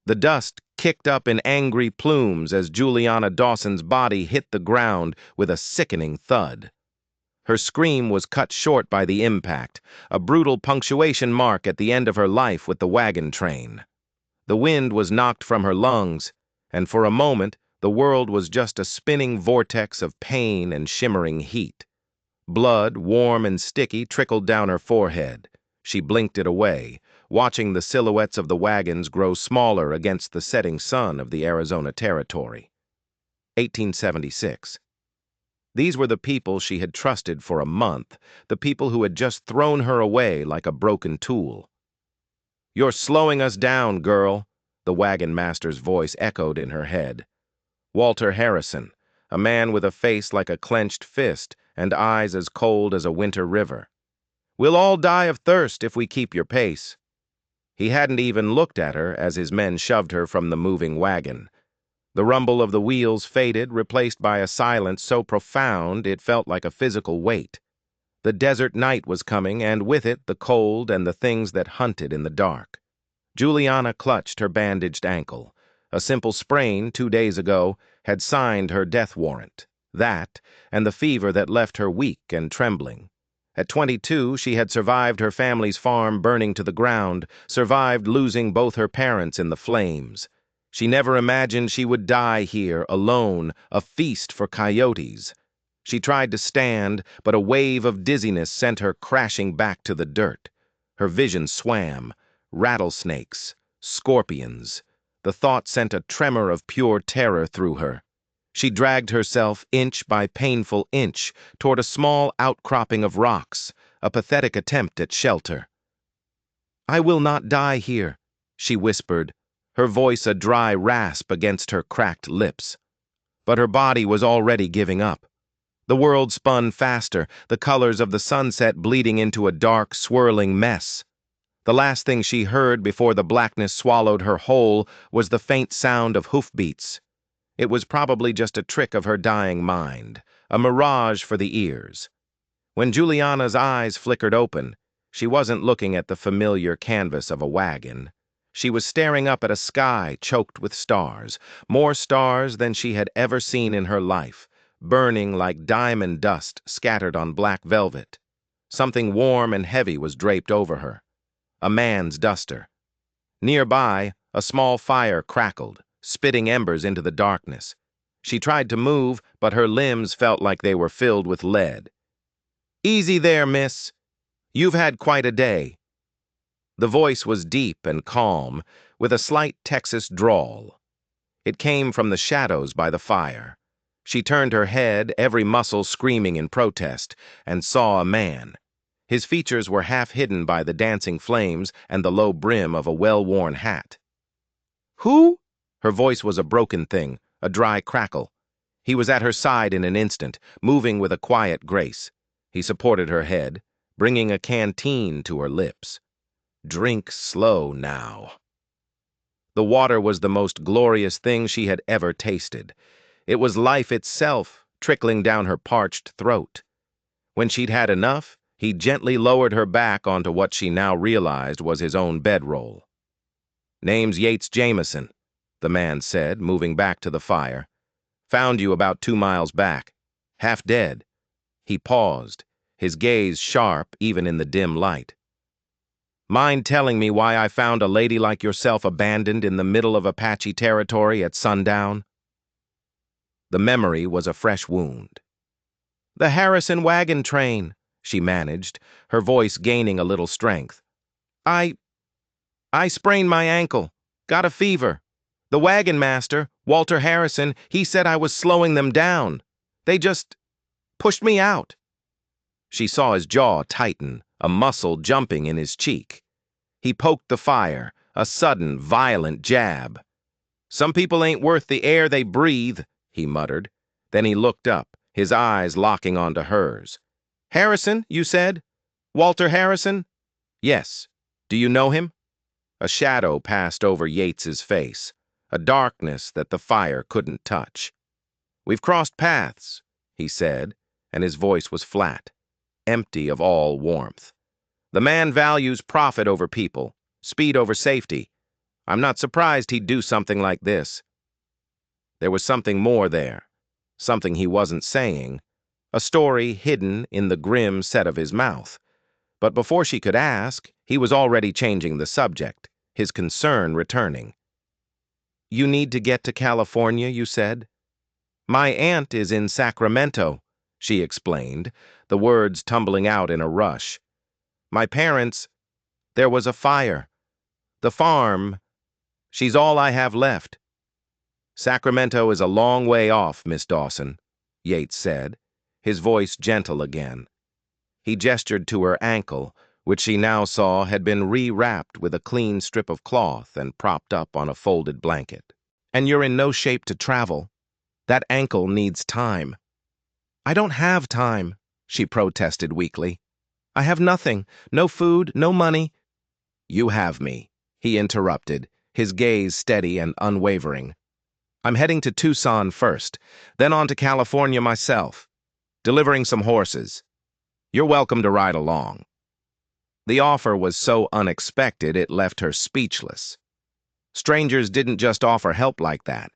The dust kicked up in angry plumes as Juliana Dawson's body hit the ground with a sickening thud. Her scream was cut short by the impact, a brutal punctuation mark at the end of her life with the wagon train. The wind was knocked from her lungs, and for a moment the world was just a spinning vortex of pain and shimmering heat. Blood, warm and sticky, trickled down her forehead. She blinked it away, watching the silhouettes of the wagons grow smaller against the setting sun of the Arizona Territory. 1876. These were the people she had trusted for a month, the people who had just thrown her away like a broken tool. "You're slowing us down, girl," the wagon master's voice echoed in her head. Walter Harrison, a man with a face like a clenched fist and eyes as cold as a winter river. "We'll all die of thirst if we keep your pace." He hadn't even looked at her as his men shoved her from the moving wagon. The rumble of the wheels faded, replaced by a silence so profound it felt like a physical weight. The desert night was coming, and with it the cold and the things that hunted in the dark. Juliana clutched her bandaged ankle. A simple sprain 2 days ago had signed her death warrant. That, and the fever that left her weak and trembling. At 22, she had survived her family's farm burning to the ground, survived losing both her parents in the flames. She never imagined she would die here, alone, a feast for coyotes. She tried to stand, but a wave of dizziness sent her crashing back to the dirt. Her vision swam. Rattlesnakes, scorpions. The thought sent a tremor of pure terror through her. She dragged herself inch by painful inch toward a small outcropping of rocks, a pathetic attempt at shelter. "I will not die here," she whispered, her voice a dry rasp against her cracked lips. But her body was already giving up. The world spun faster, the colors of the sunset bleeding into a dark, swirling mess. The last thing she heard before the blackness swallowed her whole was the faint sound of hoofbeats. It was probably just a trick of her dying mind, a mirage for the ears. When Juliana's eyes flickered open, she wasn't looking at the familiar canvas of a wagon. She was staring up at a sky choked with stars, more stars than she had ever seen in her life, burning like diamond dust scattered on black velvet. Something warm and heavy was draped over her. A man's duster. Nearby, a small fire crackled, spitting embers into the darkness. She tried to move, but her limbs felt like they were filled with lead. "Easy there, miss. You've had quite a day." The voice was deep and calm, with a slight Texas drawl. It came from the shadows by the fire. She turned her head, every muscle screaming in protest, and saw a man. His features were half hidden by the dancing flames and the low brim of a well-worn hat. "Who?" Her voice was a broken thing, a dry crackle. He was at her side in an instant, moving with a quiet grace. He supported her head, bringing a canteen to her lips. "Drink slow now." The water was the most glorious thing she had ever tasted. It was life itself, trickling down her parched throat. When she'd had enough, he gently lowered her back onto what she now realized was his own bedroll. "Name's Yates Jameson," the man said, moving back to the fire. "Found you about 2 miles back. Half dead." He paused, his gaze sharp even in the dim light. "Mind telling me why I found a lady like yourself abandoned in the middle of Apache territory at sundown?" The memory was a fresh wound. "The Harrison wagon train," she managed, her voice gaining a little strength. I sprained my ankle, got a fever. The wagon master, Walter Harrison, he said I was slowing them down. They just pushed me out." She saw his jaw tighten, a muscle jumping in his cheek. He poked the fire, a sudden, violent jab. "Some people ain't worth the air they breathe," he muttered. Then he looked up, his eyes locking onto hers. "Harrison, you said? Walter Harrison?" "Yes. Do you know him?" A shadow passed over Yates's face, a darkness that the fire couldn't touch. "We've crossed paths," he said, and his voice was flat, empty of all warmth. "The man values profit over people, speed over safety. I'm not surprised he'd do something like this. There was something more there, something he wasn't saying, a story hidden in the grim set of his mouth. But before she could ask, he was already changing the subject, his concern returning. You need to get to California, you said? My aunt is in Sacramento, she explained, the words tumbling out in a rush. My parents, there was a fire. The farm, she's all I have left. Sacramento is a long way off, Miss Dawson, Yates said, his voice gentle again. He gestured to her ankle, which she now saw had been re-wrapped with a clean strip of cloth and propped up on a folded blanket. And you're in no shape to travel. That ankle needs time. I don't have time, she protested weakly. I have nothing, no food, no money. You have me, he interrupted, his gaze steady and unwavering. I'm heading to Tucson first, then on to California myself, delivering some horses. You're welcome to ride along. The offer was so unexpected it left her speechless. Strangers didn't just offer help like that,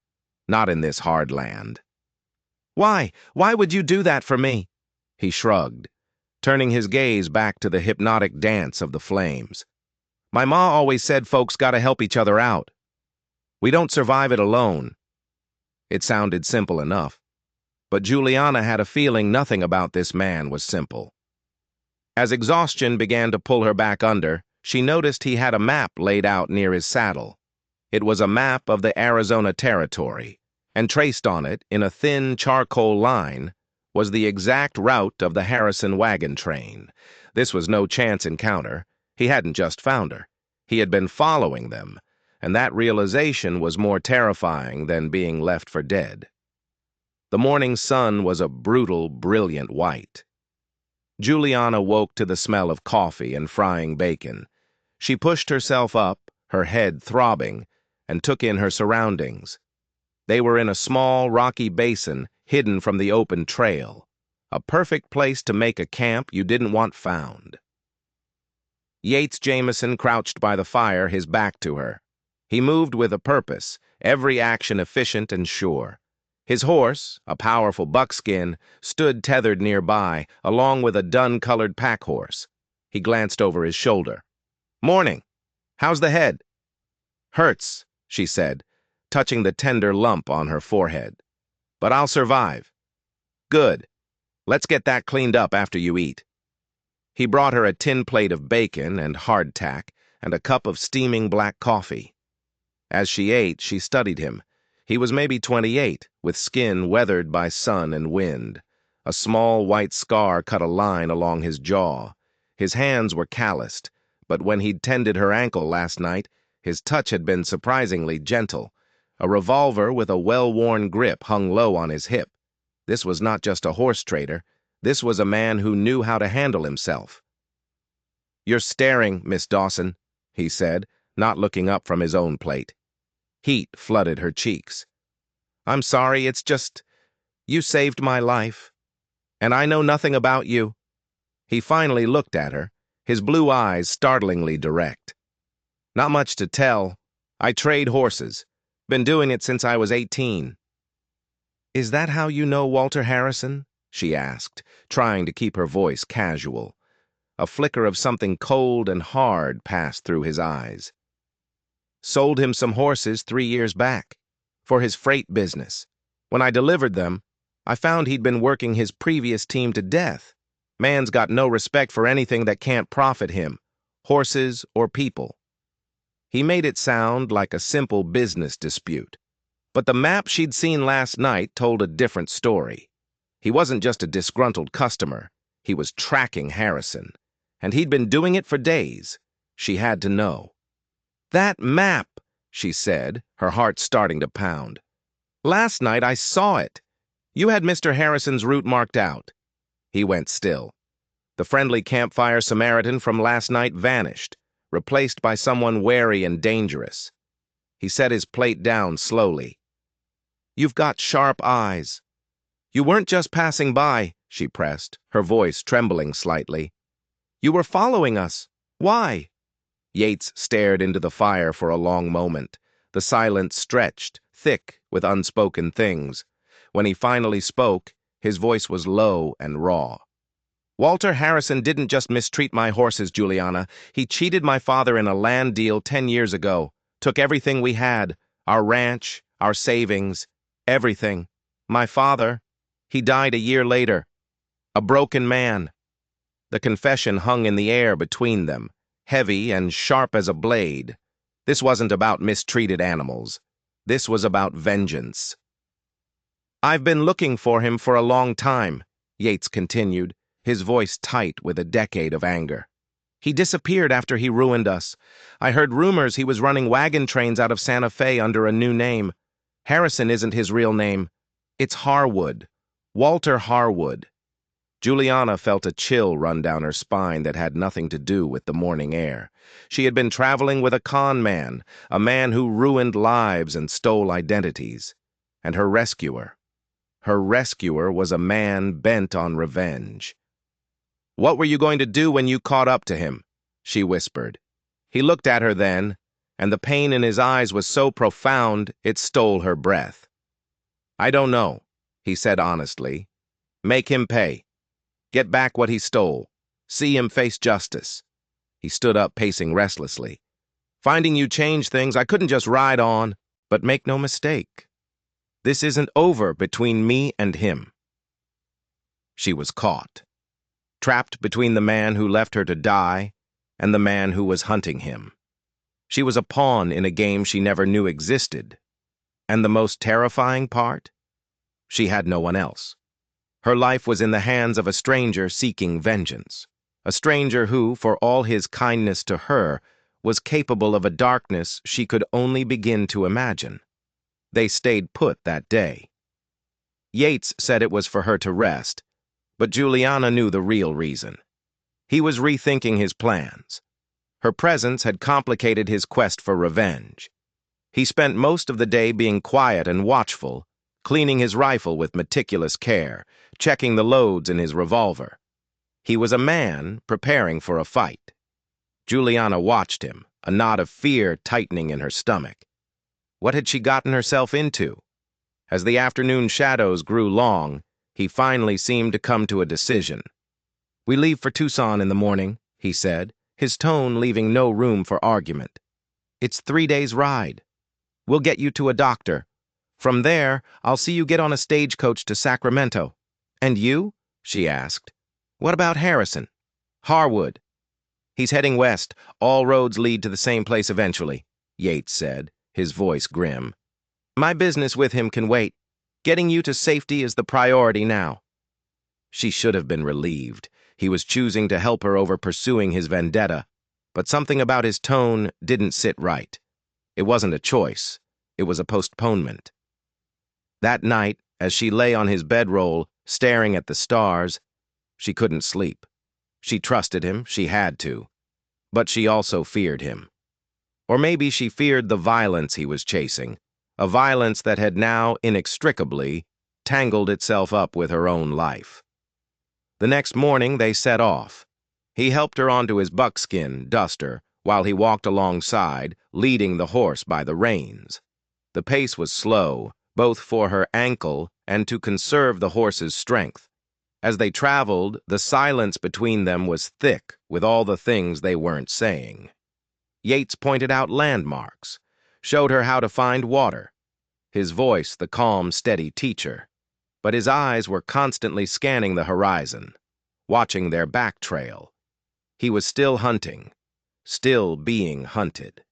not in this hard land. Why? Why would you do that for me? He shrugged, turning his gaze back to the hypnotic dance of the flames. My ma always said folks gotta help each other out. We don't survive it alone. It sounded simple enough, but Juliana had a feeling nothing about this man was simple. As exhaustion began to pull her back under, she noticed he had a map laid out near his saddle. It was a map of the Arizona Territory, and traced on it, in a thin charcoal line, was the exact route of the Harrison wagon train. This was no chance encounter. He hadn't just found her. He had been following them, and that realization was more terrifying than being left for dead. The morning sun was a brutal, brilliant white. Juliana woke to the smell of coffee and frying bacon. She pushed herself up, her head throbbing, and took in her surroundings. They were in a small, rocky basin hidden from the open trail, a perfect place to make a camp you didn't want found. Yates Jameson crouched by the fire, his back to her. He moved with a purpose, every action efficient and sure. His horse, a powerful buckskin, stood tethered nearby, along with a dun-colored pack horse. He glanced over his shoulder. Morning. How's the head? Hurts, she said, touching the tender lump on her forehead. But I'll survive. Good. Let's get that cleaned up after you eat. He brought her a tin plate of bacon and hardtack and a cup of steaming black coffee. As she ate, she studied him. He was maybe 28, with skin weathered by sun and wind. A small white scar cut a line along his jaw. His hands were calloused, but when he'd tended her ankle last night, his touch had been surprisingly gentle. A revolver with a well-worn grip hung low on his hip. This was not just a horse trader. This was a man who knew how to handle himself. You're staring, Miss Dawson, he said, not looking up from his own plate. Heat flooded her cheeks. I'm sorry, it's just, you saved my life. And I know nothing about you. He finally looked at her, his blue eyes startlingly direct. Not much to tell. I trade horses. Been doing it since I was 18. Is that how you know Walter Harrison? She asked, trying to keep her voice casual. A flicker of something cold and hard passed through his eyes. Sold him some horses 3 years back, for his freight business. When I delivered them, I found he'd been working his previous team to death. Man's got no respect for anything that can't profit him, horses or people. He made it sound like a simple business dispute. But the map she'd seen last night told a different story. He wasn't just a disgruntled customer. He was tracking Harrison. And he'd been doing it for days. She had to know. That map, she said, her heart starting to pound. Last night I saw it. You had Mr. Harrison's route marked out. He went still. The friendly campfire Samaritan from last night vanished, replaced by someone wary and dangerous. He set his plate down slowly. You've got sharp eyes. You weren't just passing by, she pressed, her voice trembling slightly. You were following us. Why? Yates stared into the fire for a long moment. The silence stretched, thick with unspoken things. When he finally spoke, his voice was low and raw. Walter Harrison didn't just mistreat my horses, Juliana. He cheated my father in a land deal 10 years ago. Took everything we had, our ranch, our savings, everything. My father, he died a year later. A broken man. The confession hung in the air between them, heavy and sharp as a blade. This wasn't about mistreated animals. This was about vengeance. I've been looking for him for a long time, Yates continued, his voice tight with a decade of anger. He disappeared after he ruined us. I heard rumors he was running wagon trains out of Santa Fe under a new name. Harrison isn't his real name. It's Harwood. Walter Harwood. Juliana felt a chill run down her spine that had nothing to do with the morning air. She had been traveling with a con man, a man who ruined lives and stole identities. And her rescuer was a man bent on revenge. "What were you going to do when you caught up to him?" she whispered. He looked at her then, and the pain in his eyes was so profound it stole her breath. "I don't know," he said honestly. "Make him pay. Get back what he stole. See him face justice." He stood up, pacing restlessly. "Finding you changed things. I couldn't just ride on. But make no mistake. This isn't over between me and him." She was caught. Trapped between the man who left her to die and the man who was hunting him. She was a pawn in a game she never knew existed. And the most terrifying part? She had no one else. Her life was in the hands of a stranger seeking vengeance. A stranger who, for all his kindness to her, was capable of a darkness she could only begin to imagine. They stayed put that day. Yates said it was for her to rest, but Juliana knew the real reason. He was rethinking his plans. Her presence had complicated his quest for revenge. He spent most of the day being quiet and watchful, cleaning his rifle with meticulous care, checking the loads in his revolver. He was a man preparing for a fight. Juliana watched him, a knot of fear tightening in her stomach. What had she gotten herself into? As the afternoon shadows grew long, he finally seemed to come to a decision. "We leave for Tucson in the morning," he said, his tone leaving no room for argument. "It's 3 days' ride. We'll get you to a doctor. From there, I'll see you get on a stagecoach to Sacramento." "And you?" she asked. "What about Harrison?" "Harwood. He's heading west. All roads lead to the same place eventually," Yates said, his voice grim. "My business with him can wait. Getting you to safety is the priority now." She should have been relieved. He was choosing to help her over pursuing his vendetta, but something about his tone didn't sit right. It wasn't a choice. It was a postponement. That night, as she lay on his bedroll, staring at the stars, she couldn't sleep. She trusted him, she had to. But she also feared him. Or maybe she feared the violence he was chasing, a violence that had now inextricably tangled itself up with her own life. The next morning they set off. He helped her onto his buckskin duster while he walked alongside, leading the horse by the reins. The pace was slow, both for her ankle and to conserve the horse's strength. As they traveled, the silence between them was thick with all the things they weren't saying. Yates pointed out landmarks, showed her how to find water. His voice the calm, steady teacher. But his eyes were constantly scanning the horizon, watching their back trail. He was still hunting, still being hunted.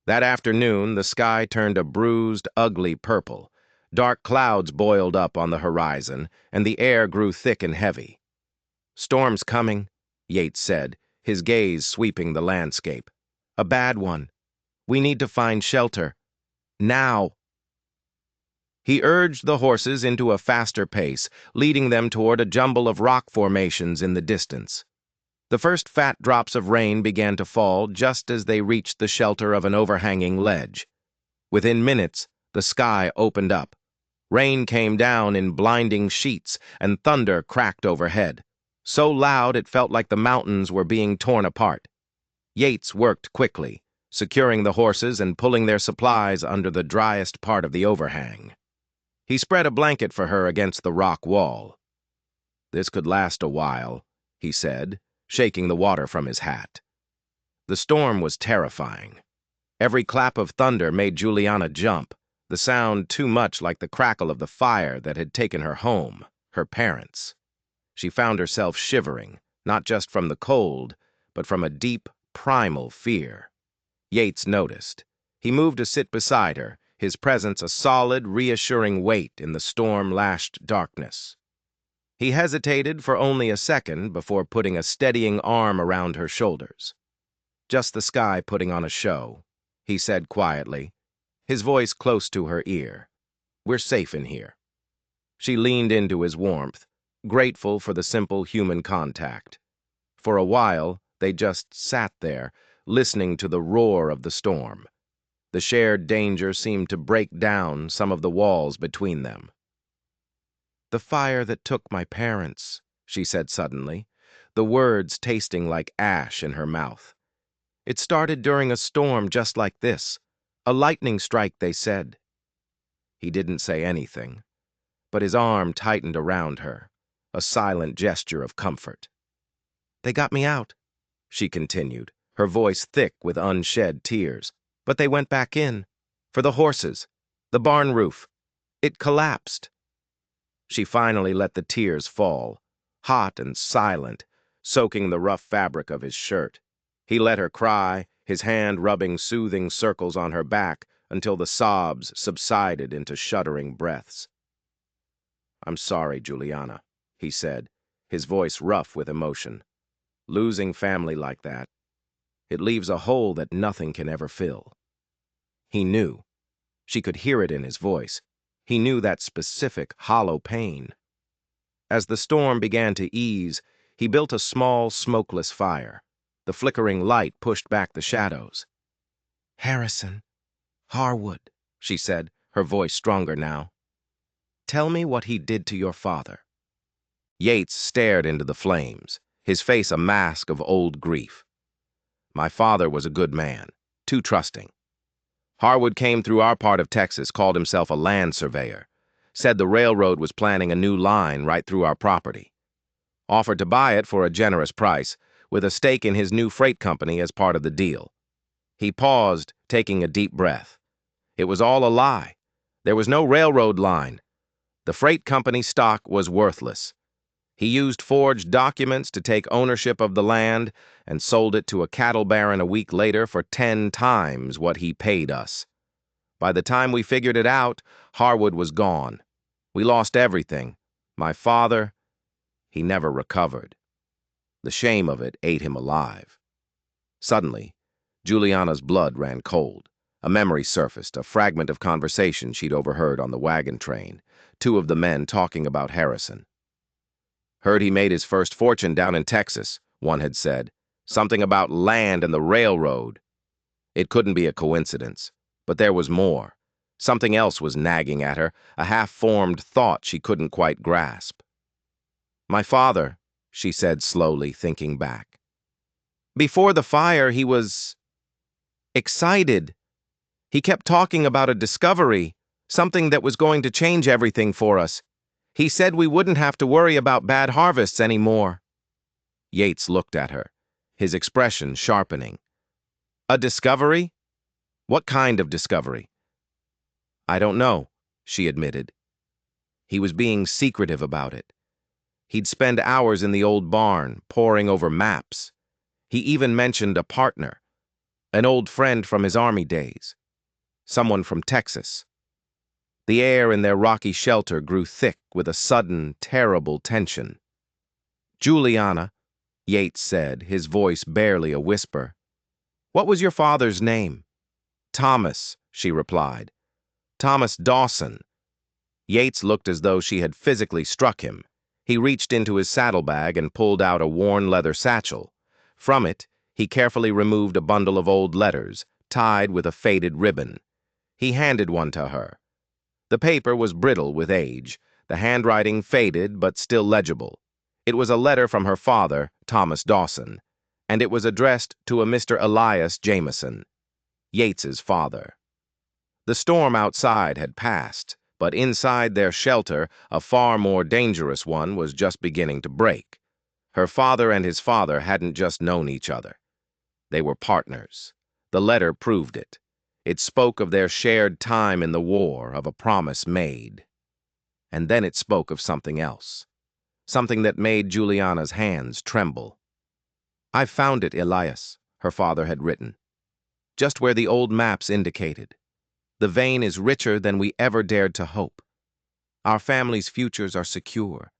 That afternoon, the sky turned a bruised, ugly purple. Dark clouds boiled up on the horizon, and the air grew thick and heavy. "Storm's coming," Yates said, his gaze sweeping the landscape. "A bad one. We need to find shelter. Now." He urged the horses into a faster pace, leading them toward a jumble of rock formations in the distance. The first fat drops of rain began to fall just as they reached the shelter of an overhanging ledge. Within minutes, the sky opened up. Rain came down in blinding sheets, and thunder cracked overhead, so loud it felt like the mountains were being torn apart. Yates worked quickly, securing the horses and pulling their supplies under the driest part of the overhang. He spread a blanket for her against the rock wall. "This could last a while," he said, shaking the water from his hat. The storm was terrifying. Every clap of thunder made Juliana jump, the sound too much like the crackle of the fire that had taken her home, her parents. She found herself shivering, not just from the cold, but from a deep, primal fear. Yates noticed. He moved to sit beside her, his presence a solid, reassuring weight in the storm-lashed darkness. He hesitated for only a second before putting a steadying arm around her shoulders. "Just the sky putting on a show," he said quietly, his voice close to her ear. "We're safe in here." She leaned into his warmth, grateful for the simple human contact. For a while, they just sat there, listening to the roar of the storm. The shared danger seemed to break down some of the walls between them. "The fire that took my parents," she said suddenly, the words tasting like ash in her mouth. "It started during a storm just like this. A lightning strike, they said." He didn't say anything, but his arm tightened around her, a silent gesture of comfort. "They got me out," she continued, her voice thick with unshed tears. "But they went back in. For the horses. The barn roof. It collapsed." She finally let the tears fall, hot and silent, soaking the rough fabric of his shirt. He let her cry, his hand rubbing soothing circles on her back until the sobs subsided into shuddering breaths. "I'm sorry, Juliana," he said, his voice rough with emotion. "Losing family like that, it leaves a hole that nothing can ever fill." He knew. She could hear it in his voice. He knew that specific, hollow pain. As the storm began to ease, he built a small, smokeless fire. The flickering light pushed back the shadows. "Harrison, Harwood," she said, her voice stronger now. "Tell me what he did to your father." Yates stared into the flames, his face a mask of old grief. "My father was a good man, too trusting. Harwood came through our part of Texas, called himself a land surveyor, said the railroad was planning a new line right through our property. Offered to buy it for a generous price, with a stake in his new freight company as part of the deal. He paused, taking a deep breath. It was all a lie. There was no railroad line. The freight company stock was worthless. He used forged documents to take ownership of the land and sold it to a cattle baron a week later for 10 times what he paid us. By the time we figured it out, Harwood was gone. We lost everything. My father, he never recovered. The shame of it ate him alive." Suddenly, Juliana's blood ran cold. A memory surfaced, a fragment of conversation she'd overheard on the wagon train, two of the men talking about Harrison. "Heard he made his first fortune down in Texas," one had said. "Something about land and the railroad." It couldn't be a coincidence, but there was more. Something else was nagging at her, a half-formed thought she couldn't quite grasp. "My father," she said slowly, thinking back. "Before the fire, he was excited. He kept talking about a discovery, something that was going to change everything for us. He said we wouldn't have to worry about bad harvests anymore." Yates looked at her, his expression sharpening. "A discovery? What kind of discovery?" "I don't know," she admitted. He was being secretive about it. He'd spend hours in the old barn, poring over maps. He even mentioned a partner, an old friend from his army days, someone from Texas. The air in their rocky shelter grew thick with a sudden, terrible tension. "Juliana," Yates said, his voice barely a whisper. "What was your father's name?" "Thomas," she replied. "Thomas Dawson." Yates looked as though she had physically struck him. He reached into his saddlebag and pulled out a worn leather satchel. From it, he carefully removed a bundle of old letters, tied with a faded ribbon. He handed one to her. The paper was brittle with age, the handwriting faded but still legible. It was a letter from her father, Thomas Dawson, and it was addressed to a Mr. Elias Jameson, Yates's father. The storm outside had passed, but inside their shelter, a far more dangerous one was just beginning to break. Her father and his father hadn't just known each other. They were partners. The letter proved it. It spoke of their shared time in the war, of a promise made. And then it spoke of something else. Something that made Juliana's hands tremble. "I found it, Elias," her father had written. "Just where the old maps indicated. The vein is richer than we ever dared to hope. Our family's futures are secure.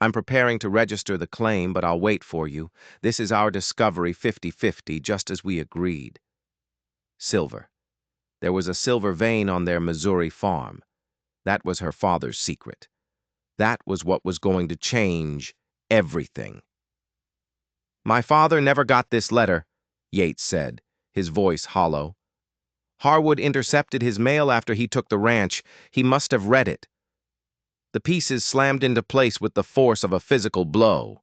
I'm preparing to register the claim, but I'll wait for you. This is our discovery 50-50, just as we agreed." Silver. There was a silver vein on their Missouri farm. That was her father's secret. That was what was going to change everything. "My father never got this letter," Yates said, his voice hollow. "Harwood intercepted his mail after he took the ranch. He must have read it." The pieces slammed into place with the force of a physical blow.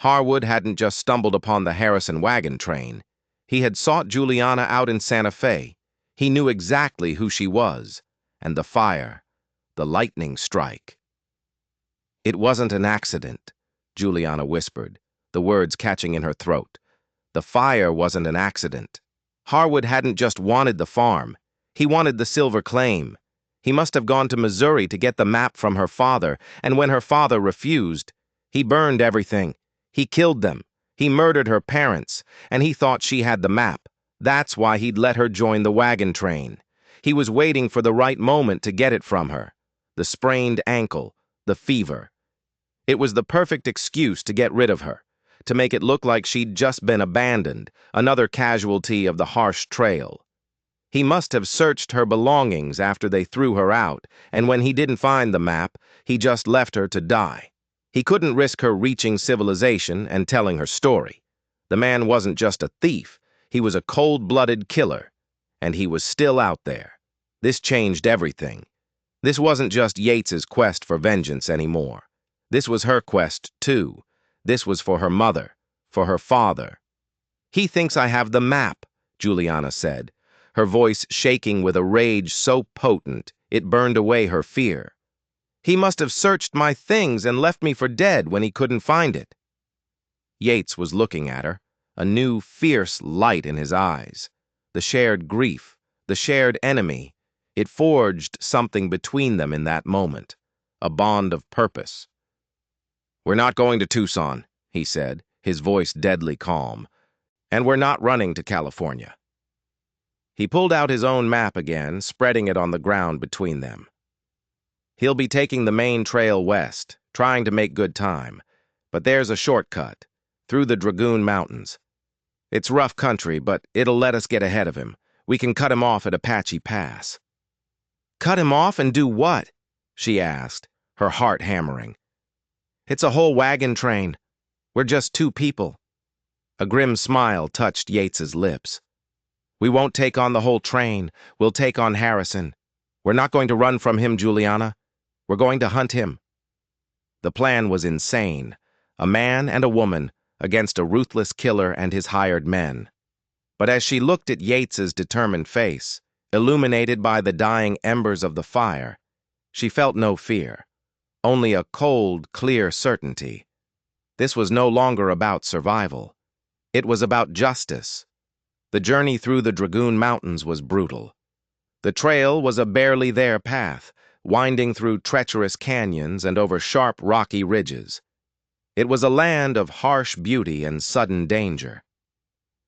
Harwood hadn't just stumbled upon the Harrison wagon train. He had sought Juliana out in Santa Fe. He knew exactly who she was. And the fire, the lightning strike. "It wasn't an accident," Juliana whispered, the words catching in her throat. "The fire wasn't an accident. Harwood hadn't just wanted the farm. He wanted the silver claim. He must have gone to Missouri to get the map from her father, and when her father refused, he burned everything. He killed them. He murdered her parents, and he thought she had the map. That's why he'd let her join the wagon train. He was waiting for the right moment to get it from her. The sprained ankle, the fever. It was the perfect excuse to get rid of her, to make it look like she'd just been abandoned, another casualty of the harsh trail. He must have searched her belongings after they threw her out, and when he didn't find the map, he just left her to die. He couldn't risk her reaching civilization and telling her story. The man wasn't just a thief, he was a cold-blooded killer, and he was still out there. This changed everything. This wasn't just Yates's quest for vengeance anymore. This was her quest, too. This was for her mother, for her father. "He thinks I have the map," Juliana said, her voice shaking with a rage so potent it burned away her fear. "He must have searched my things and left me for dead when he couldn't find it." Yates was looking at her, a new, fierce light in his eyes. The shared grief, the shared enemy, it forged something between them in that moment, a bond of purpose. "We're not going to Tucson," he said, his voice deadly calm. "And we're not running to California." He pulled out his own map again, spreading it on the ground between them. "He'll be taking the main trail west, trying to make good time. But there's a shortcut, through the Dragoon Mountains. It's rough country, but it'll let us get ahead of him. We can cut him off at Apache Pass." "Cut him off and do what?" she asked, her heart hammering. "It's a whole wagon train. We're just two people." A grim smile touched Yates's lips. "We won't take on the whole train. We'll take on Harrison. We're not going to run from him, Juliana. We're going to hunt him." The plan was insane. A man and a woman against a ruthless killer and his hired men. But as she looked at Yates's determined face, illuminated by the dying embers of the fire, she felt no fear, only a cold, clear certainty. This was no longer about survival. It was about justice. The journey through the Dragoon Mountains was brutal. The trail was a barely there path, winding through treacherous canyons and over sharp rocky ridges. It was a land of harsh beauty and sudden danger.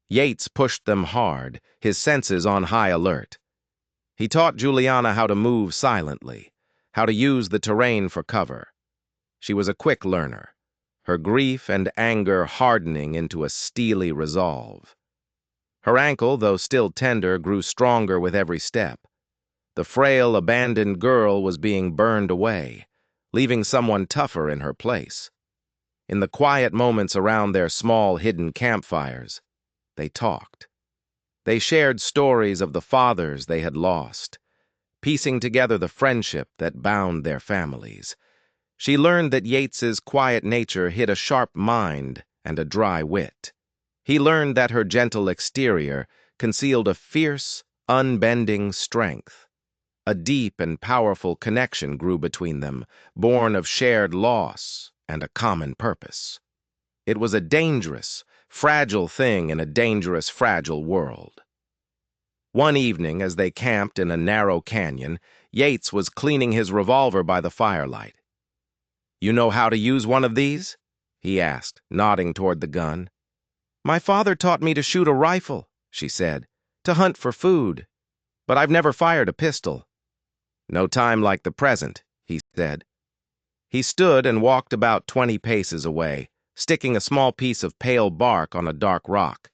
Yates pushed them hard, his senses on high alert. He taught Juliana how to move silently, how to use the terrain for cover. She was a quick learner, her grief and anger hardening into a steely resolve. Her ankle, though still tender, grew stronger with every step. The frail, abandoned girl was being burned away, leaving someone tougher in her place. In the quiet moments around their small, hidden campfires, they talked. They shared stories of the fathers they had lost, piecing together the friendship that bound their families. She learned that Yates's quiet nature hid a sharp mind and a dry wit. He learned that her gentle exterior concealed a fierce, unbending strength. A deep and powerful connection grew between them, born of shared loss and a common purpose. It was a dangerous, fragile thing in a dangerous, fragile world. One evening, as they camped in a narrow canyon, Yates was cleaning his revolver by the firelight. "You know how to use one of these?" he asked, nodding toward the gun. "My father taught me to shoot a rifle," she said, "to hunt for food. But I've never fired a pistol." "No time like the present," he said. He stood and walked about 20 paces away, sticking a small piece of pale bark on a dark rock.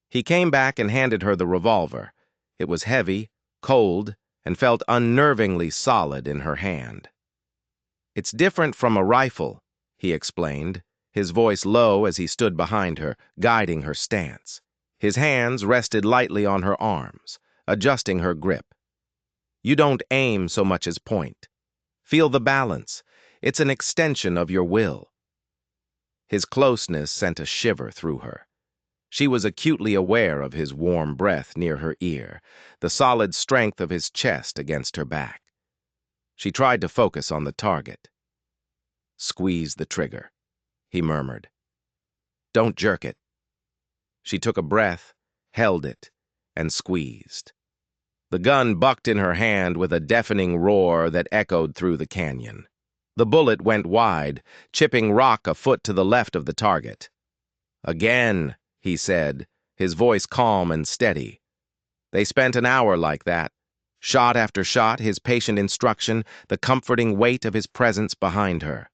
He came back and handed her the revolver. It was heavy, cold, and felt unnervingly solid in her hand. "It's different from a rifle," he explained, his voice low as he stood behind her, guiding her stance. His hands rested lightly on her arms, adjusting her grip. "You don't aim so much as point. Feel the balance. It's an extension of your will." His closeness sent a shiver through her. She was acutely aware of his warm breath near her ear, the solid strength of his chest against her back. She tried to focus on the target. "Squeeze the trigger," he murmured. "Don't jerk it." She took a breath, held it, and squeezed. The gun bucked in her hand with a deafening roar that echoed through the canyon. The bullet went wide, chipping rock a foot to the left of the target. "Again," he said, his voice calm and steady. They spent an hour like that, shot after shot, his patient instruction, the comforting weight of his presence behind her.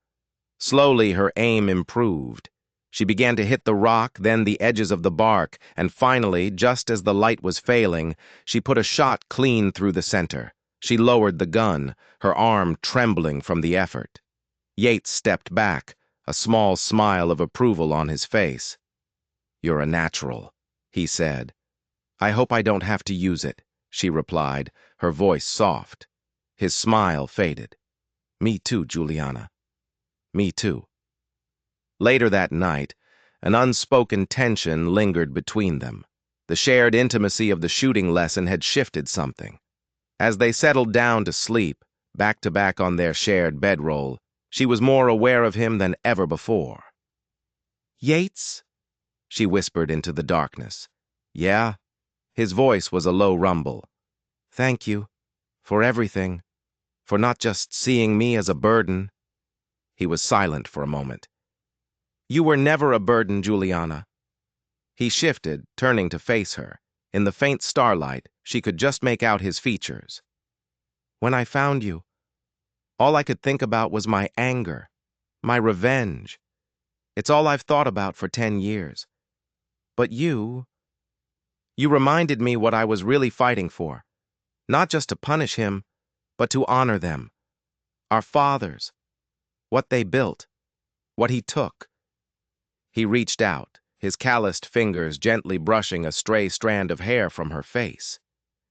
Slowly her aim improved. She began to hit the rock, then the edges of the bark, and finally, just as the light was failing, she put a shot clean through the center. She lowered the gun, her arm trembling from the effort. Yates stepped back, a small smile of approval on his face. "You're a natural," he said. "I hope I don't have to use it," she replied, her voice soft. His smile faded. "Me too, Juliana. Me too." Later that night, an unspoken tension lingered between them. The shared intimacy of the shooting lesson had shifted something. As they settled down to sleep, back to back on their shared bedroll, she was more aware of him than ever before. "Yates?" she whispered into the darkness. "Yeah?" His voice was a low rumble. "Thank you. For everything. For not just seeing me as a burden." He was silent for a moment. "You were never a burden, Juliana." He shifted, turning to face her. In the faint starlight, she could just make out his features. "When I found you, all I could think about was my anger, my revenge. It's all I've thought about for 10 years. But you reminded me what I was really fighting for. Not just to punish him, but to honor them. Our fathers. What they built. What he took." He reached out, his calloused fingers gently brushing a stray strand of hair from her face.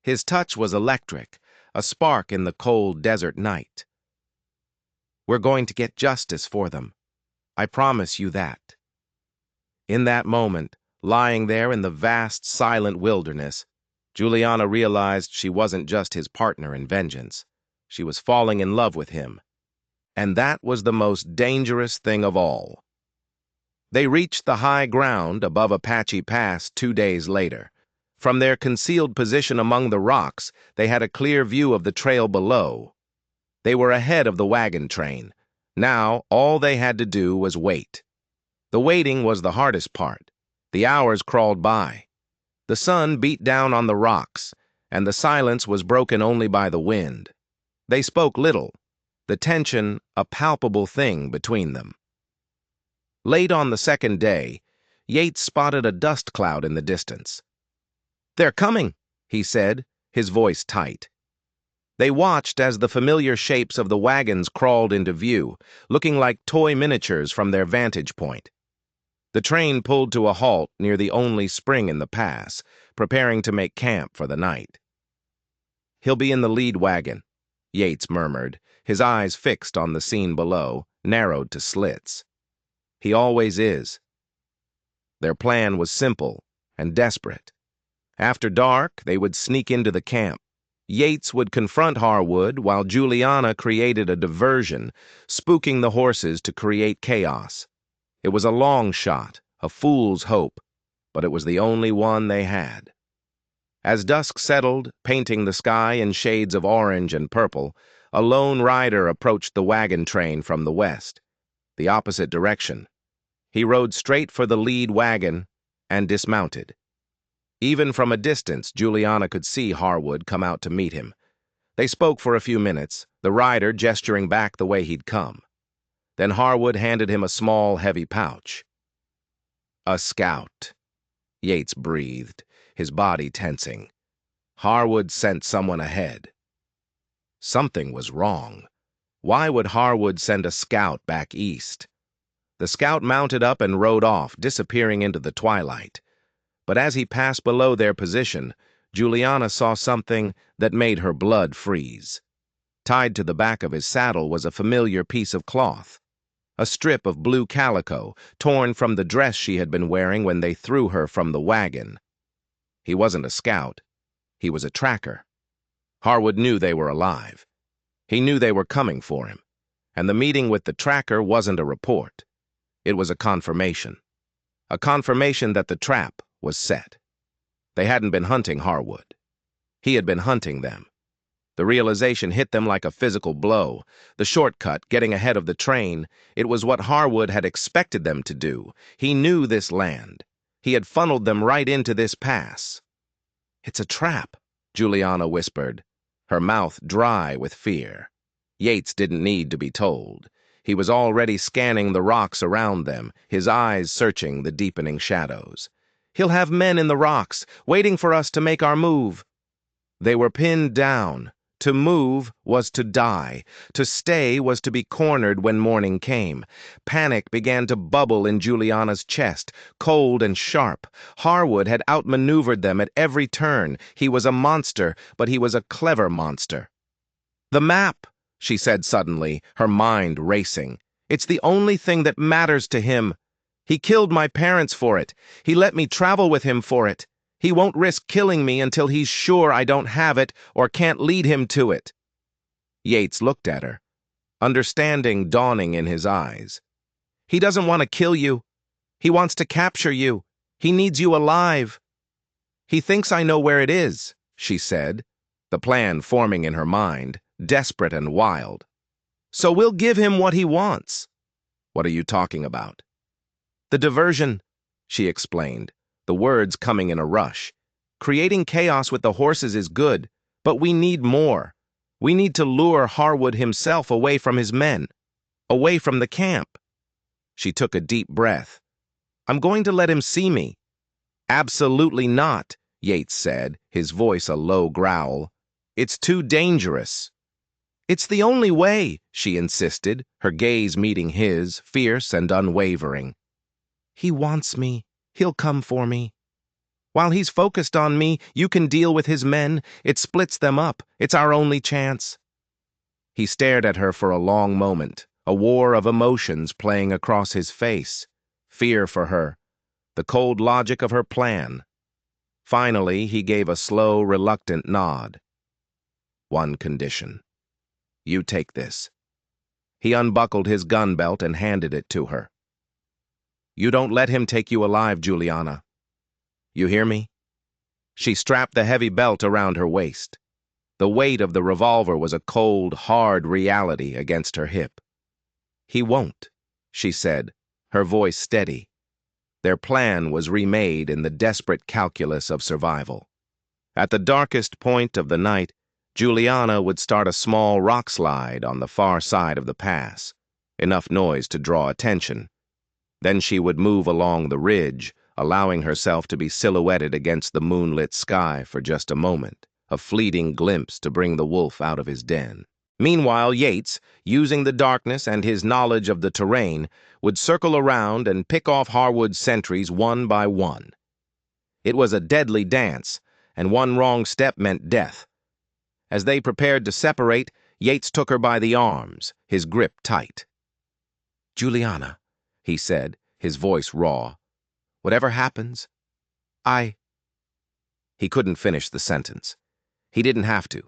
His touch was electric, a spark in the cold desert night. "We're going to get justice for them. I promise you that." In that moment, lying there in the vast, silent wilderness, Juliana realized she wasn't just his partner in vengeance. She was falling in love with him. And that was the most dangerous thing of all. They reached the high ground above Apache Pass 2 days later. From their concealed position among the rocks, they had a clear view of the trail below. They were ahead of the wagon train. Now, all they had to do was wait. The waiting was the hardest part. The hours crawled by. The sun beat down on the rocks, and the silence was broken only by the wind. They spoke little, the tension a palpable thing between them. Late on the second day, Yates spotted a dust cloud in the distance. "They're coming," he said, his voice tight. They watched as the familiar shapes of the wagons crawled into view, looking like toy miniatures from their vantage point. The train pulled to a halt near the only spring in the pass, preparing to make camp for the night. "He'll be in the lead wagon," Yates murmured, his eyes fixed on the scene below, narrowed to slits. "He always is." Their plan was simple and desperate. After dark, they would sneak into the camp. Yates would confront Harwood while Juliana created a diversion, spooking the horses to create chaos. It was a long shot, a fool's hope, but it was the only one they had. As dusk settled, painting the sky in shades of orange and purple, a lone rider approached the wagon train from the west, the opposite direction. He rode straight for the lead wagon and dismounted. Even from a distance, Juliana could see Harwood come out to meet him. They spoke for a few minutes, the rider gesturing back the way he'd come. Then Harwood handed him a small, heavy pouch. "A scout," Yates breathed, his body tensing. Harwood sent someone ahead. Something was wrong. Why would Harwood send a scout back east? The scout mounted up and rode off, disappearing into the twilight. But as he passed below their position, Juliana saw something that made her blood freeze. Tied to the back of his saddle was a familiar piece of cloth, a strip of blue calico, torn from the dress she had been wearing when they threw her from the wagon. He wasn't a scout. He was a tracker. Harwood knew they were alive. He knew they were coming for him, and the meeting with the tracker wasn't a report. It was a confirmation that the trap was set. They hadn't been hunting Harwood. He had been hunting them. The realization hit them like a physical blow. The shortcut, getting ahead of the train, it was what Harwood had expected them to do. He knew this land. He had funneled them right into this pass. "It's a trap," Juliana whispered, her mouth dry with fear. Yates didn't need to be told. He was already scanning the rocks around them, his eyes searching the deepening shadows. "He'll have men in the rocks, waiting for us to make our move." They were pinned down. To move was to die. To stay was to be cornered when morning came. Panic began to bubble in Juliana's chest, cold and sharp. Harwood had outmaneuvered them at every turn. He was a monster, but he was a clever monster. "The map," she said suddenly, her mind racing. "It's the only thing that matters to him. He killed my parents for it. He let me travel with him for it. He won't risk killing me until he's sure I don't have it or can't lead him to it." Yates looked at her, understanding dawning in his eyes. "He doesn't want to kill you. He wants to capture you. He needs you alive." "He thinks I know where it is," she said, the plan forming in her mind, desperate and wild. "So we'll give him what he wants." "What are you talking about?" "The diversion," she explained, the words coming in a rush. "Creating chaos with the horses is good, but we need more. We need to lure Harwood himself away from his men, away from the camp." She took a deep breath. "I'm going to let him see me." "Absolutely not," Yates said, his voice a low growl. "It's too dangerous." "It's the only way," she insisted, her gaze meeting his, fierce and unwavering. "He wants me. He'll come for me. While he's focused on me, you can deal with his men. It splits them up. It's our only chance." He stared at her for a long moment, a war of emotions playing across his face. Fear for her, the cold logic of her plan. Finally, he gave a slow, reluctant nod. "One condition. You take this." He unbuckled his gun belt and handed it to her. "You don't let him take you alive, Juliana. You hear me?" She strapped the heavy belt around her waist. The weight of the revolver was a cold, hard reality against her hip. "He won't," she said, her voice steady. Their plan was remade in the desperate calculus of survival. At the darkest point of the night, Juliana would start a small rock slide on the far side of the pass, enough noise to draw attention. Then she would move along the ridge, allowing herself to be silhouetted against the moonlit sky for just a moment, a fleeting glimpse to bring the wolf out of his den. Meanwhile, Yates, using the darkness and his knowledge of the terrain, would circle around and pick off Harwood's sentries one by one. It was a deadly dance, and one wrong step meant death. As they prepared to separate, Yates took her by the arms, his grip tight. "Juliana," he said, his voice raw, Whatever happens, I... He couldn't finish the sentence. He didn't have to.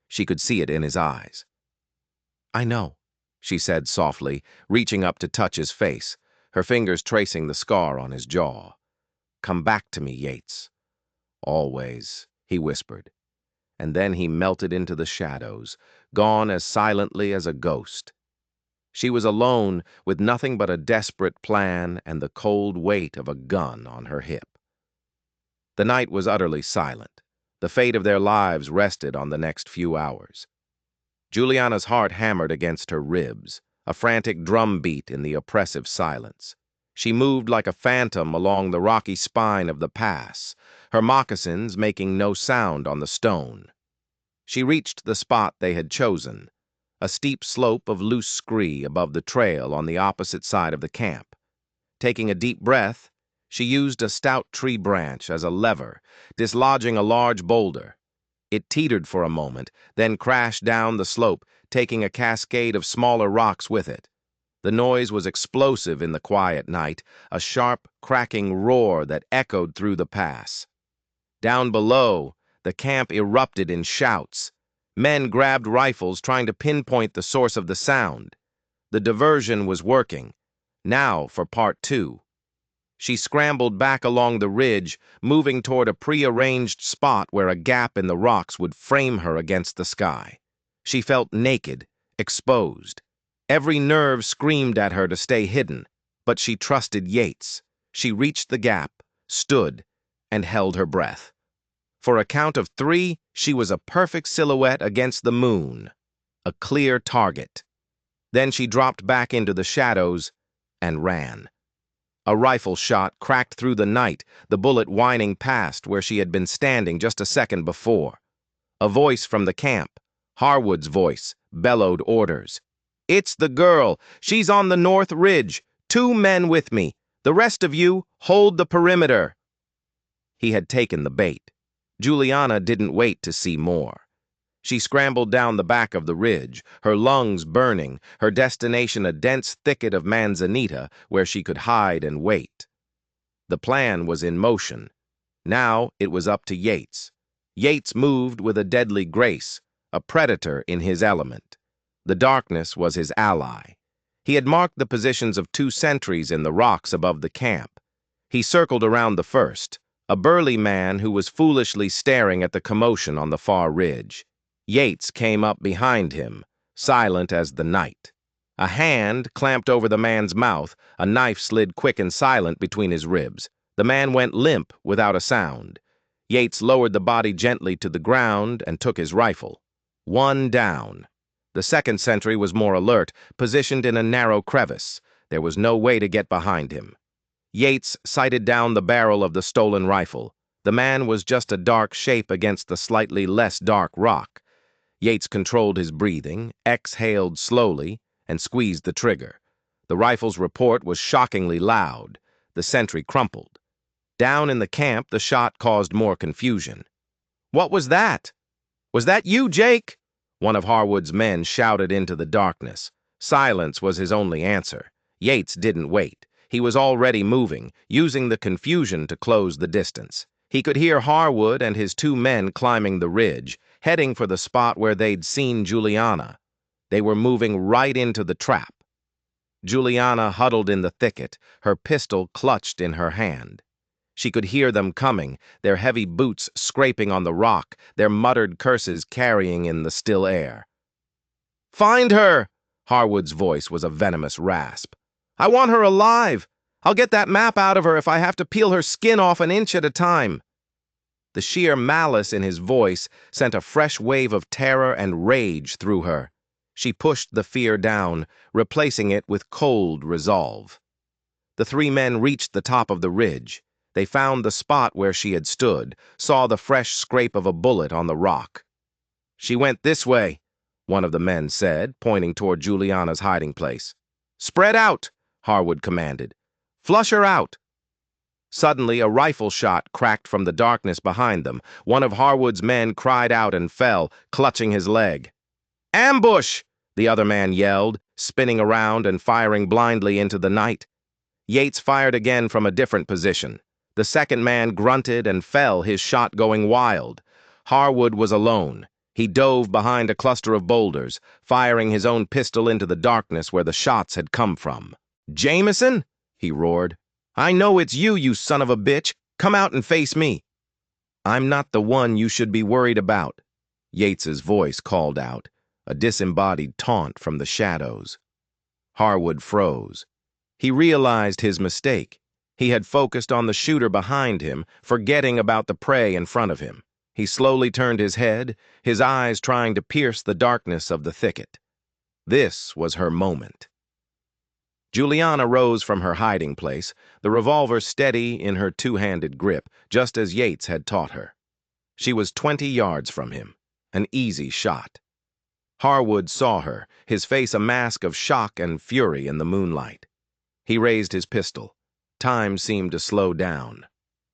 She could see it in his eyes. I know, she said softly, reaching up to touch his face, her fingers tracing the scar on his jaw. Come back to me, Yates. Always, he whispered. And then he melted into the shadows, gone as silently as a ghost. She was alone, with nothing but a desperate plan and the cold weight of a gun on her hip. The night was utterly silent. The fate of their lives rested on the next few hours. Juliana's heart hammered against her ribs, a frantic drumbeat in the oppressive silence. She moved like a phantom along the rocky spine of the pass, her moccasins making no sound on the stone. She reached the spot they had chosen, a steep slope of loose scree above the trail on the opposite side of the camp. Taking a deep breath, she used a stout tree branch as a lever, dislodging a large boulder. It teetered for a moment, then crashed down the slope, taking a cascade of smaller rocks with it. The noise was explosive in the quiet night, a sharp, cracking roar that echoed through the pass. Down below, the camp erupted in shouts. Men grabbed rifles, trying to pinpoint the source of the sound. The diversion was working. Now for part two. She scrambled back along the ridge, moving toward a prearranged spot where a gap in the rocks would frame her against the sky. She felt naked, exposed. Every nerve screamed at her to stay hidden, but she trusted Yates. She reached the gap, stood, and held her breath. For a count of 3, she was a perfect silhouette against the moon, a clear target. Then she dropped back into the shadows and ran. A rifle shot cracked through the night, the bullet whining past where she had been standing just a second before. A voice from the camp, Harwood's voice, bellowed orders. "It's the girl. She's on the north ridge. 2 men with me. The rest of you, hold the perimeter." He had taken the bait. Juliana didn't wait to see more. She scrambled down the back of the ridge, her lungs burning, her destination a dense thicket of manzanita where she could hide and wait. The plan was in motion. Now it was up to Yates. Yates moved with a deadly grace, a predator in his element. The darkness was his ally. He had marked the positions of 2 sentries in the rocks above the camp. He circled around the first, a burly man who was foolishly staring at the commotion on the far ridge. Yates came up behind him, silent as the night. A hand clamped over the man's mouth, a knife slid quick and silent between his ribs. The man went limp without a sound. Yates lowered the body gently to the ground and took his rifle. 1 down. The second sentry was more alert, positioned in a narrow crevice. There was no way to get behind him. Yates sighted down the barrel of the stolen rifle. The man was just a dark shape against the slightly less dark rock. Yates controlled his breathing, exhaled slowly, and squeezed the trigger. The rifle's report was shockingly loud. The sentry crumpled. Down in the camp, the shot caused more confusion. "What was that?" "Was that you, Jake?" One of Harwood's men shouted into the darkness. Silence was his only answer. Yates didn't wait. He was already moving, using the confusion to close the distance. He could hear Harwood and his 2 men climbing the ridge, heading for the spot where they'd seen Juliana. They were moving right into the trap. Juliana huddled in the thicket, her pistol clutched in her hand. She could hear them coming, their heavy boots scraping on the rock, their muttered curses carrying in the still air. "Find her!" Harwood's voice was a venomous rasp. "I want her alive! I'll get that map out of her if I have to peel her skin off an inch at a time." The sheer malice in his voice sent a fresh wave of terror and rage through her. She pushed the fear down, replacing it with cold resolve. The 3 men reached the top of the ridge. They found the spot where she had stood, saw the fresh scrape of a bullet on the rock. "She went this way," one of the men said, pointing toward Juliana's hiding place. "Spread out," Harwood commanded. "Flush her out." Suddenly, a rifle shot cracked from the darkness behind them. One of Harwood's men cried out and fell, clutching his leg. "Ambush!" the other man yelled, spinning around and firing blindly into the night. Yates fired again from a different position. The second man grunted and fell, his shot going wild. Harwood was alone. He dove behind a cluster of boulders, firing his own pistol into the darkness where the shots had come from. "Jameson?" he roared. "I know it's you, you son of a bitch. Come out and face me." "I'm not the one you should be worried about," Yates's voice called out, a disembodied taunt from the shadows. Harwood froze. He realized his mistake. He had focused on the shooter behind him, forgetting about the prey in front of him. He slowly turned his head, his eyes trying to pierce the darkness of the thicket. This was her moment. Juliana rose from her hiding place, the revolver steady in her two-handed grip, just as Yates had taught her. She was 20 yards from him, an easy shot. Harwood saw her, his face a mask of shock and fury in the moonlight. He raised his pistol. Time seemed to slow down.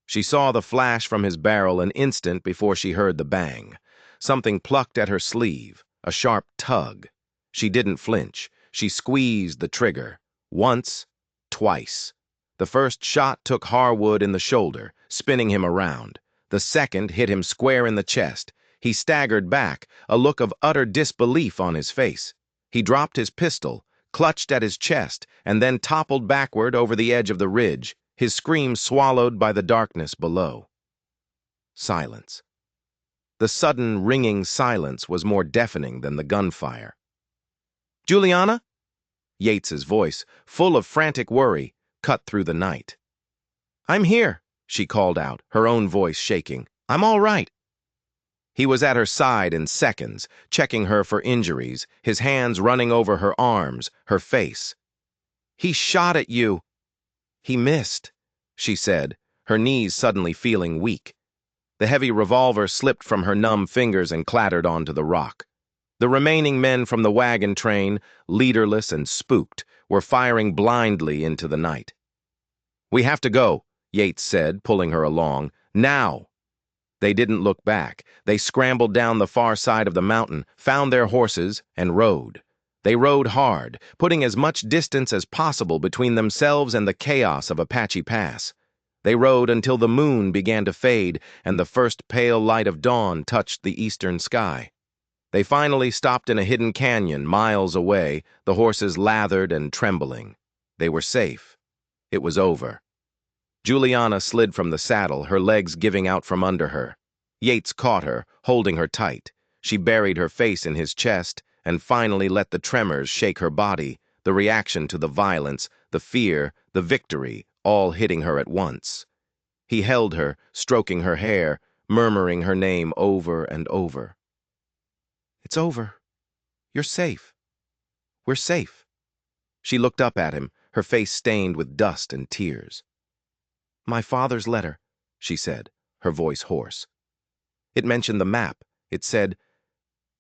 She saw the flash from his barrel an instant before she heard the bang. Something plucked at her sleeve, a sharp tug. She didn't flinch. She squeezed the trigger. Once, twice. The first shot took Harwood in the shoulder, spinning him around. The second hit him square in the chest. He staggered back, a look of utter disbelief on his face. He dropped his pistol, clutched at his chest, and then toppled backward over the edge of the ridge, his scream swallowed by the darkness below. Silence. The sudden, ringing silence was more deafening than the gunfire. "Juliana?" Yates's voice, full of frantic worry, cut through the night. "I'm here," she called out, her own voice shaking. "I'm all right." He was at her side in seconds, checking her for injuries, his hands running over her arms, her face. "He shot at you." "He missed," she said, her knees suddenly feeling weak. The heavy revolver slipped from her numb fingers and clattered onto the rock. The remaining men from the wagon train, leaderless and spooked, were firing blindly into the night. "We have to go," Yates said, pulling her along. "Now!" They didn't look back. They scrambled down the far side of the mountain, found their horses, and rode. They rode hard, putting as much distance as possible between themselves and the chaos of Apache Pass. They rode until the moon began to fade and the first pale light of dawn touched the eastern sky. They finally stopped in a hidden canyon miles away, the horses lathered and trembling. They were safe. It was over. Juliana slid from the saddle, her legs giving out from under her. Yates caught her, holding her tight. She buried her face in his chest and finally let the tremors shake her body, the reaction to the violence, the fear, the victory, all hitting her at once. He held her, stroking her hair, murmuring her name over and over. "It's over. You're safe. We're safe." She looked up at him, her face stained with dust and tears. "My father's letter," she said, her voice hoarse. "It mentioned the map. It said,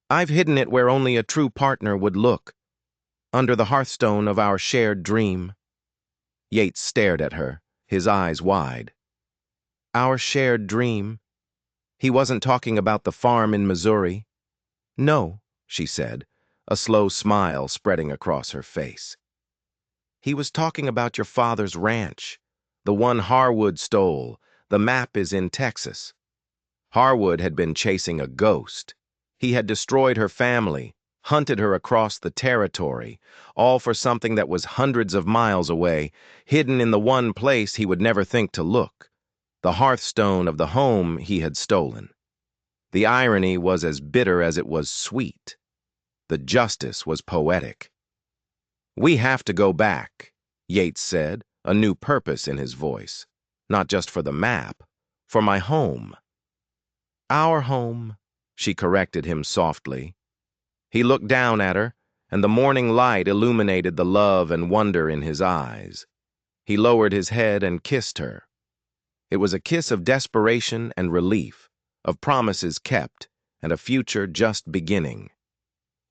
'I've hidden it where only a true partner would look, under the hearthstone of our shared dream.'" Yates stared at her, his eyes wide. "Our shared dream. He wasn't talking about the farm in Missouri." "No," she said, a slow smile spreading across her face. "He was talking about your father's ranch, the one Harwood stole. The map is in Texas." Harwood had been chasing a ghost. He had destroyed her family, hunted her across the territory, all for something that was hundreds of miles away, hidden in the one place he would never think to look, the hearthstone of the home he had stolen. The irony was as bitter as it was sweet. The justice was poetic. "We have to go back," Yates said, a new purpose in his voice. "Not just for the map, for my home." "Our home," she corrected him softly. He looked down at her, and the morning light illuminated the love and wonder in his eyes. He lowered his head and kissed her. It was a kiss of desperation and relief, of promises kept, and a future just beginning.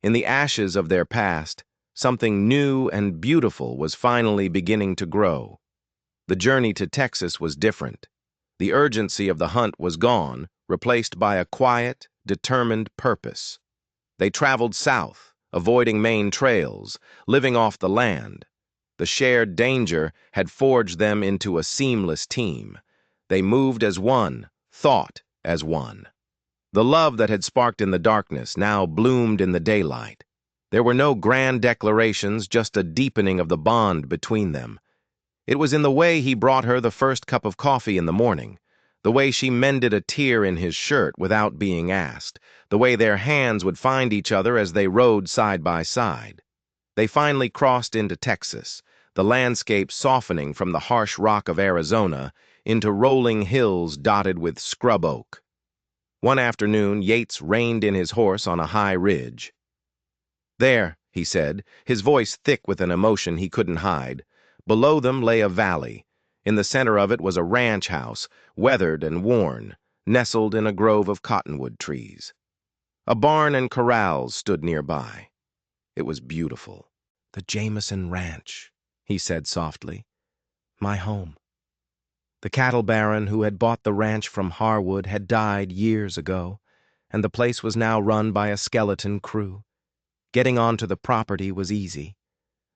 In the ashes of their past, something new and beautiful was finally beginning to grow. The journey to Texas was different. The urgency of the hunt was gone, replaced by a quiet, determined purpose. They traveled south, avoiding main trails, living off the land. The shared danger had forged them into a seamless team. They moved as one, thought as one. The love that had sparked in the darkness now bloomed in the daylight. There were no grand declarations, just a deepening of the bond between them. It was in the way he brought her the first cup of coffee in the morning, the way she mended a tear in his shirt without being asked, the way their hands would find each other as they rode side by side. They finally crossed into Texas, the landscape softening from the harsh rock of Arizona into rolling hills dotted with scrub oak. One afternoon, Yates reined in his horse on a high ridge. "There," he said, his voice thick with an emotion he couldn't hide. Below them lay a valley. In the center of it was a ranch house, weathered and worn, nestled in a grove of cottonwood trees. A barn and corrals stood nearby. It was beautiful. "The Jameson Ranch," he said softly. "My home." The cattle baron who had bought the ranch from Harwood had died years ago, and the place was now run by a skeleton crew. Getting onto the property was easy.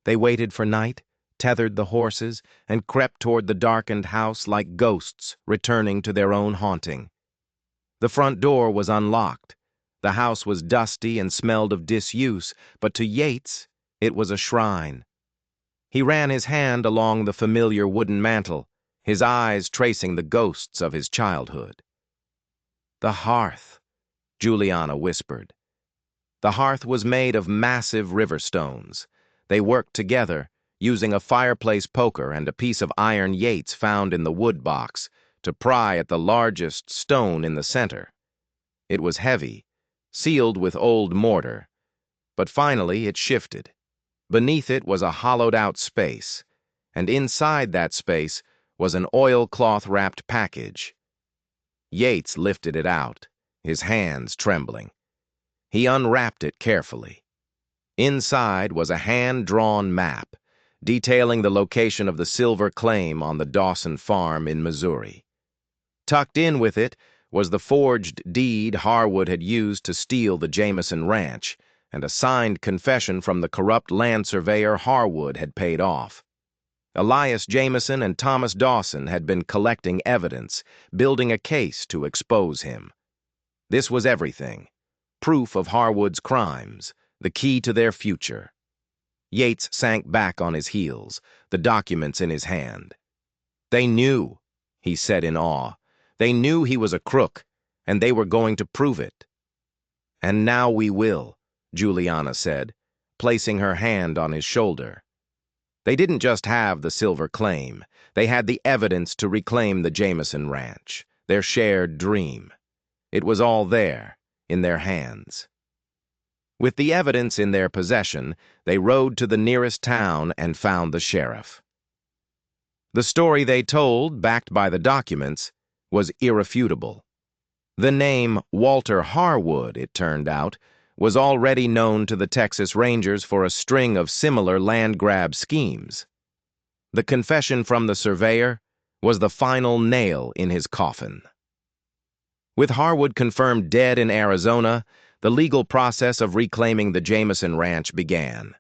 They waited for night, tethered the horses, and crept toward the darkened house like ghosts returning to their own haunting. The front door was unlocked. The house was dusty and smelled of disuse, but to Yates, it was a shrine. He ran his hand along the familiar wooden mantel, his eyes tracing the ghosts of his childhood. "The hearth," Juliana whispered. The hearth was made of massive river stones. They worked together, using a fireplace poker and a piece of iron Yates found in the wood box to pry at the largest stone in the center. It was heavy, sealed with old mortar, but finally it shifted. Beneath it was a hollowed-out space, and inside that space was an oilcloth-wrapped package. Yates lifted it out, his hands trembling. He unwrapped it carefully. Inside was a hand-drawn map, detailing the location of the silver claim on the Dawson farm in Missouri. Tucked in with it was the forged deed Harwood had used to steal the Jameson Ranch, and a signed confession from the corrupt land surveyor Harwood had paid off. Elias Jameson and Thomas Dawson had been collecting evidence, building a case to expose him. This was everything. Proof of Harwood's crimes, the key to their future. Yates sank back on his heels, the documents in his hand. "They knew," he said in awe. "They knew he was a crook, and they were going to prove it." "And now we will," Juliana said, placing her hand on his shoulder. They didn't just have the silver claim. They had the evidence to reclaim the Jameson Ranch, their shared dream. It was all there, in their hands. With the evidence in their possession, they rode to the nearest town and found the sheriff. The story they told, backed by the documents, was irrefutable. The name Walter Harwood, it turned out, was already known to the Texas Rangers for a string of similar land grab schemes. The confession from the surveyor was the final nail in his coffin. With Harwood confirmed dead in Arizona, the legal process of reclaiming the Jameson Ranch began.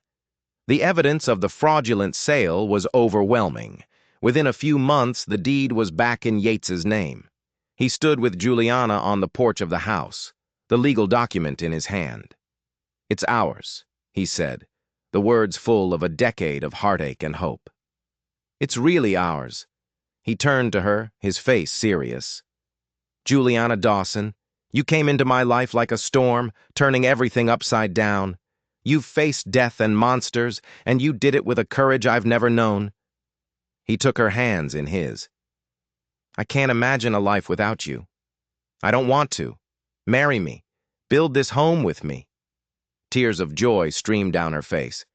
The evidence of the fraudulent sale was overwhelming. Within a few months, the deed was back in Yates's name. He stood with Juliana on the porch of the house, the legal document in his hand. "It's ours," he said, the words full of a decade of heartache and hope. "It's really ours." He turned to her, his face serious. "Juliana Dawson, you came into my life like a storm, turning everything upside down. You've faced death and monsters, and you did it with a courage I've never known." He took her hands in his. "I can't imagine a life without you. I don't want to. Marry me. Build this home with me." Tears of joy streamed down her face.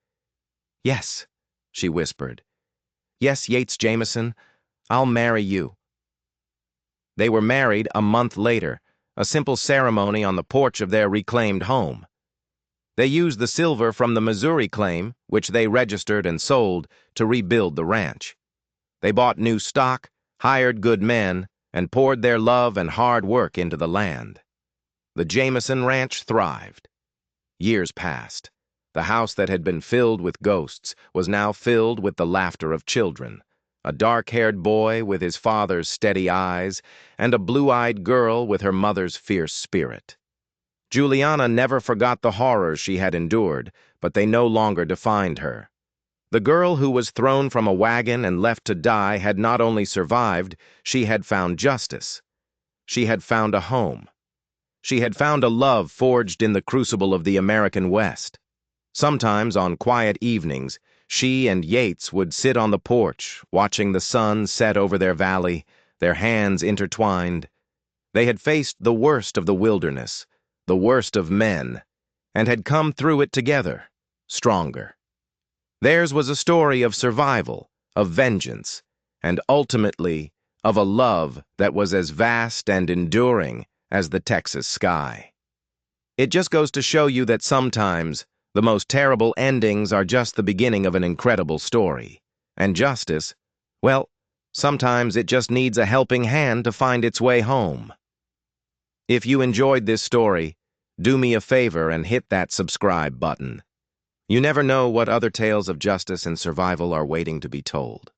"Yes," she whispered. "Yes, Yates Jameson, I'll marry you." They were married a month later, a simple ceremony on the porch of their reclaimed home. They used the silver from the Missouri claim, which they registered and sold, to rebuild the ranch. They bought new stock, hired good men, and poured their love and hard work into the land. The Jameson Ranch thrived. Years passed. The house that had been filled with ghosts was now filled with the laughter of children. a dark-haired boy with his father's steady eyes, and a blue-eyed girl with her mother's fierce spirit. Juliana never forgot the horrors she had endured, but they no longer defined her. The girl who was thrown from a wagon and left to die had not only survived, she had found justice. She had found a home. She had found a love forged in the crucible of the American West. Sometimes, on quiet evenings, she and Yates would sit on the porch, watching the sun set over their valley, their hands intertwined. They had faced the worst of the wilderness, the worst of men, and had come through it together, stronger. Theirs was a story of survival, of vengeance, and ultimately of a love that was as vast and enduring as the Texas sky. It just goes to show you that sometimes the most terrible endings are just the beginning of an incredible story. And justice, well, sometimes it just needs a helping hand to find its way home. If you enjoyed this story, do me a favor and hit that subscribe button. You never know what other tales of justice and survival are waiting to be told.